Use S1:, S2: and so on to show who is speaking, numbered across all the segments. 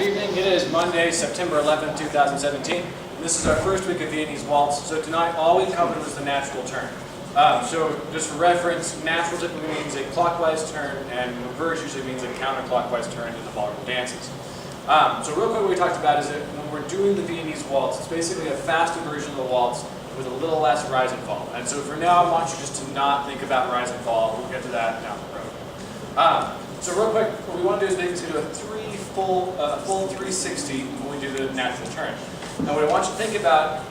S1: evening. It is Monday, September 11th, 2017. This is our first week of Viennese Waltz. So tonight, all we covered was the natural turn. So just for reference, natural typically means a clockwise turn, and reverse usually means a counterclockwise turn in the ballroom dances. So real quick, what we talked about is that when we're doing the Viennese Waltz, it's basically a faster version of the waltz with a little less rise and fall. And so for now, I want you just to not think about rise and fall. We'll get to that down the road. So real quick, what we want to do is basically do a full 360 when we do the natural turn. Now what I want you to think about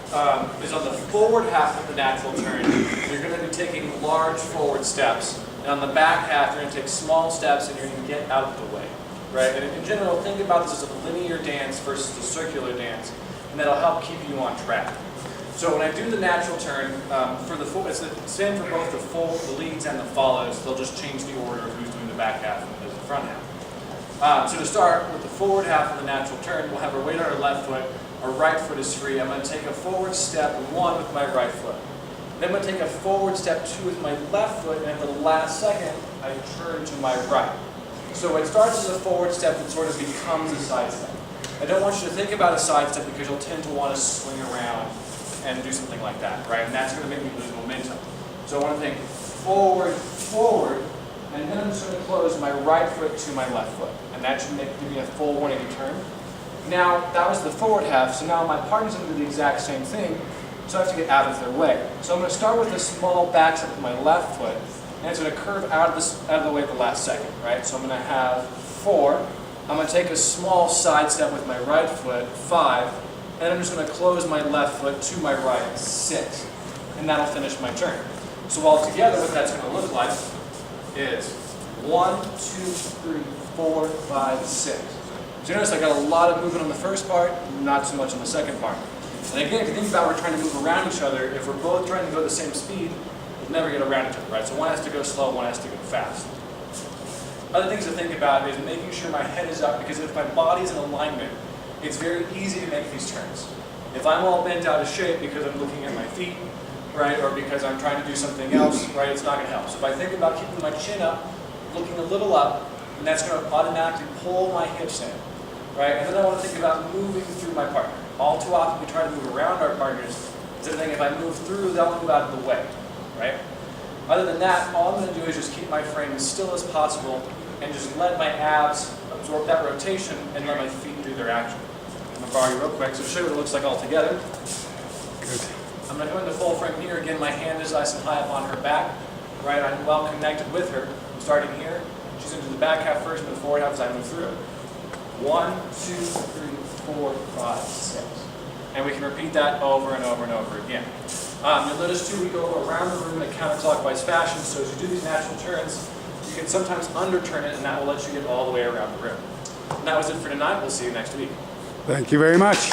S1: is on the forward half of the natural turn, you're going to be taking large forward steps. And on the back half, you're going to take small steps and you're going to get out of the way. Right? And in general, think about this as a linear dance versus a circular dance, and that'll help keep you on track. So when I do the natural turn, it's the same for both the leads and the follows. They'll just change the order of who's doing the back half and who's doing the front half. So to start with the forward half of the natural turn, we'll have our weight on our left foot. Our right foot is free. I'm going to take a forward step 1 with my right foot. Then I'm going to take a forward step 2 with my left foot, and at the last second, I turn to my right. So it starts as a forward step that sort of becomes a side step. I don't want you to think about a side step because you'll tend to want to swing around and do something like that, right? And that's going to make me lose momentum. So I want to think forward, forward, and then I'm just going to close my right foot to my left foot. And that should give me a full 180 turn. Now, that was the forward half, so now my partner's going to do the exact same thing, so I have to get out of their way. So I'm going to start with a small back step with my left foot, and it's going to curve out of the way at the last second, right? So I'm going to have 4. I'm going to take a small side step with my right foot, 5, and I'm just going to close my left foot to my right, 6. And that'll finish my turn. So altogether, what that's going to look like is 1, 2, 3, 4, 5, 6. So you notice I got a lot of movement on the first part, not so much on the second part. And again, if you think about we're trying to move around each other, if we're both trying to go the same speed, we'll never get around each other, right? So one has to go slow, one has to go fast. Other things to think about is making sure my head is up, because if my body's in alignment, it's very easy to make these turns. If I'm all bent out of shape because I'm looking at my feet, right, or because I'm trying to do something else, right, it's not going to help. So if I think about keeping my chin up, looking a little up, and that's going to automatically pull my hips in, right? And then I want to think about moving through my partner. All too often we try to move around our partners, instead of thinking if I move through, they'll move out of the way, right? Other than that, all I'm going to do is just keep my frame as still as possible and just let my abs absorb that rotation and let my feet do their action. I'm going to borrow you real quick, so to show you what it looks like all together.
S2: Good.
S1: I'm going to go into full frame here. Again, my hand is nice and high up on her back. Right, I'm well connected with her. I'm starting here. She's into the back half first and the forward half as I move through. 1, 2, 3, 4, 5, 6. And we can repeat that over and over and over again. You'll notice too, we go around the room in a counterclockwise fashion, so as you do these natural turns, you can sometimes underturn it, and that will let you get all the way around the room. And that was it for tonight. We'll see you next week.
S2: Thank you very much.